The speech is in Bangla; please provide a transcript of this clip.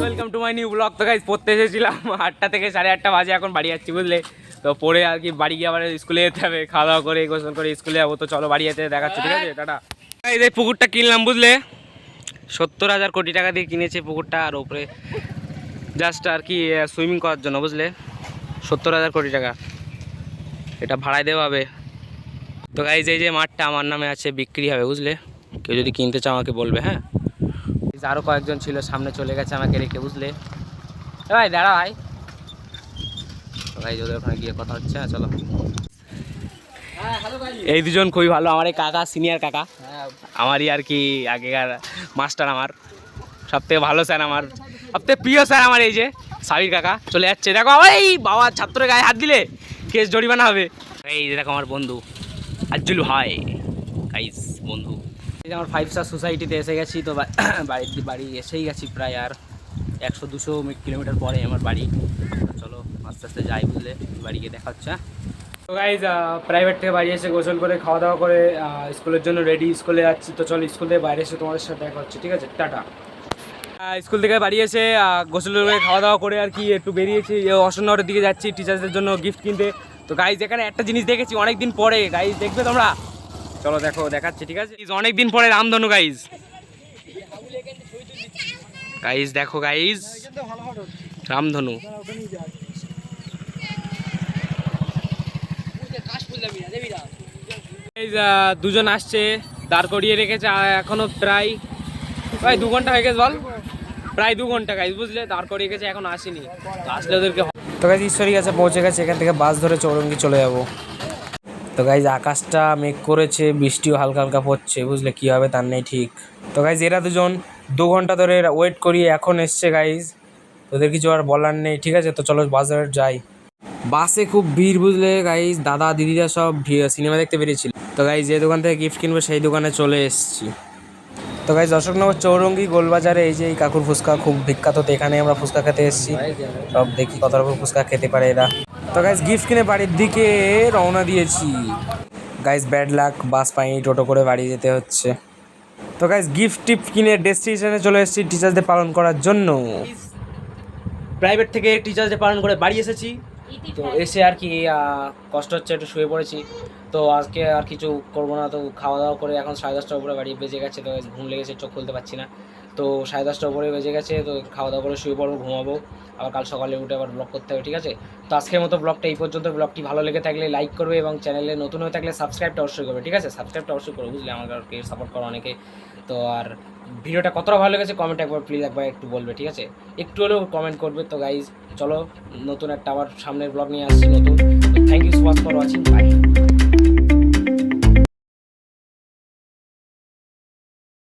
Welcome to my new blog. তো গাইজ পড়তে এসেছিলাম 8টা থেকে 8:30 বাজে, এখন বাড়ি যাচ্ছি বুঝলে। তো পরে আর কি বাড়ি গিয়ে আবার স্কুলে যেতে হবে, খাওয়া দাওয়া করে গোসল করে স্কুলে যাবো। তো চলো বাড়ি যেতে দেখাচ্ছি, ঠিক আছে? টাটা। এই যে পুকুরটা কিনলাম বুঝলে, 70,000 কোটি টাকা দিয়ে কিনেছে পুকুরটা। আর উপরে জাস্ট আর কি সুইমিং করার জন্য বুঝলে, 70,000 কোটি টাকা এটা ভাড়ায় দেওয়া হবে। তো গাইজ এই যে মাঠটা আমার নামে আছে, বিক্রি হবে বুঝলে। কেউ যদি কিনতে চাও আমাকে বলবে, হ্যাঁ। আরও কয়েকজন ছিল, সামনে চলে গেছে আমাকে রেখে বুঝলে। ভাই দাঁড়া ভাই, ভাই ওদের ওখানে গিয়ে কথা হচ্ছে, চলো। এই দুজন খুবই ভালো, আমার এই কাকা, সিনিয়র কাকা, আমারই আর কি আগেকার মাস্টার, আমার সবথেকে ভালো স্যার, আমার সবথেকে প্রিয় স্যার আমার এই যে সাবির কাকা। চলে যাচ্ছে, দেখো এই বাবা, ছাত্রের গায়ে হাত দিলে কেস জরিমানা হবে। এই যে দেখো আমার বন্ধু আজ্জুল ভাই, গাইস বন্ধু। এই যে আমার 5 স্টার সোসাইটিতে এসে গেছি। তো বাড়ি এসেই গেছি, প্রায় আর 100-200 কিলোমিটার পরে আমার বাড়ি। চলো আস্তে আস্তে যাই বুঝলে, বাড়ি গিয়ে দেখা হচ্ছে। তো গাইজ প্রাইভেট থেকে বাড়ি এসে গোসল করে খাওয়া দাওয়া করে স্কুলের জন্য রেডি, স্কুলে যাচ্ছি। তো চলো স্কুল থেকে বাইরে এসে তোমাদের সাথে দেখা হচ্ছে, ঠিক আছে? টাটা। স্কুল থেকে বাড়ি এসে গোসল করে খাওয়া দাওয়া করে আর কি একটু বেরিয়েছি, অশোকনগরের দিকে যাচ্ছি টিচার্সদের জন্য গিফট কিনতে। তো গাইজ এখানে একটা জিনিস দেখেছি অনেক দিন পরে, গাইজ দেখবে তোমরা, চলো দেখো, দেখাচ্ছি, ঠিক আছে? অনেক দিন পরে রামধনু গাইজ, গাইজ দেখো গাইজ, রামধনু। দুজন আসছে, দাঁড় করিয়ে রেখেছে এখনো প্রায় 2 ঘন্টা হয়ে গেছে, বল প্রায় 2 ঘন্টা গাইজ বুঝলে, দাঁড় করিয়ে গেছে, এখন আসেনি। তো আসলে ওদেরকে, তো গাইজ ঈশ্বরী কাছে পৌঁছে গেছে, এখান থেকে বাস ধরে চৌরঙ্গি চলে যাবো। তো গাইজ আকাশটা মেঘ করেছে, বৃষ্টিও হালকা হালকা পড়ছে বুঝলে, কী হবে তার নেই ঠিক। তো গাইজ এরা দুজন 2 ঘন্টা ধরে ওয়েট করিয়ে এখন এসছে গাইজ, তোদের কিছু আর বলার নেই, ঠিক আছে? তো চলো বাস ধরে যাই। বাসে খুব ভিড় বুঝলে গাইজ, দাদা দিদিরা সব সিনেমা দেখতে বেরিয়েছিল। তো গাইজ যে দোকান থেকে গিফট কিনবো সেই দোকানে চলে এসেছি। তো গাইজ অশোকনগর চৌরঙ্গি গোলবাজারে এই যে এই কাকুর ফুচকা খুব বিখ্যাত, তো এখানে আমরা ফুচকা খেতে এসেছি। সব দেখি কত রকম ফুচকা খেতে পারে এরা। তো গাইজ গিফট কিনে বাড়ির দিকে রওনা দিয়েছি। গাইজ ব্যাড লাক, বাস পাইনি, টোটো করে বাড়ি যেতে হচ্ছে। তো গাইজ গিফট টিফট কিনে ডেস্টিনেশনে চলে এসেছি টিচার্সদের পালন করার জন্য। প্রাইভেট থেকে টিচার্সদের পালন করে বাড়ি এসেছি। তো এসে আর কি কষ্ট হচ্ছে, একটু শুয়ে পড়েছি। তো আজকে আর কিছু করবো না, তো খাওয়া দাওয়া করে এখন 10:30টার উপরে বাড়ি বেজে গেছে। তো ঘুম লেগেছে, চোখ খুলতে পারছি না। তো 10:30টার উপরে বেজে গেছে, তো খাওয়া দাওয়া করে শুয়ে পড়বো, ঘুমাবো। আবার কাল সকালে উঠে আবার ব্লগ করতে হবে, ঠিক আছে? তো আজকের মতো ব্লগটা এই পর্যন্ত। ব্লগটি ভালো লেগে থাকলে লাইক করবে এবং চ্যানেলে নতুন হয়ে থাকলে সাবস্ক্রাইবটা অবশ্যই করবে, ঠিক আছে? সাবস্ক্রাইবটা অবশ্যই করো বুঝলে, আমাকে সাপোর্ট করো অনেকে। তো আর ভিডিওটা কতটা ভালো লেগেছে কমেন্ট একবার প্লিজ একবার একটু বলবে, ঠিক আছে? একটু হলেও কমেন্ট করবে। তো গাইজ চলো নতুন একটা আবার সামনের ব্লগ নিয়ে আসছি নতুন। Thank you so much for watching, by.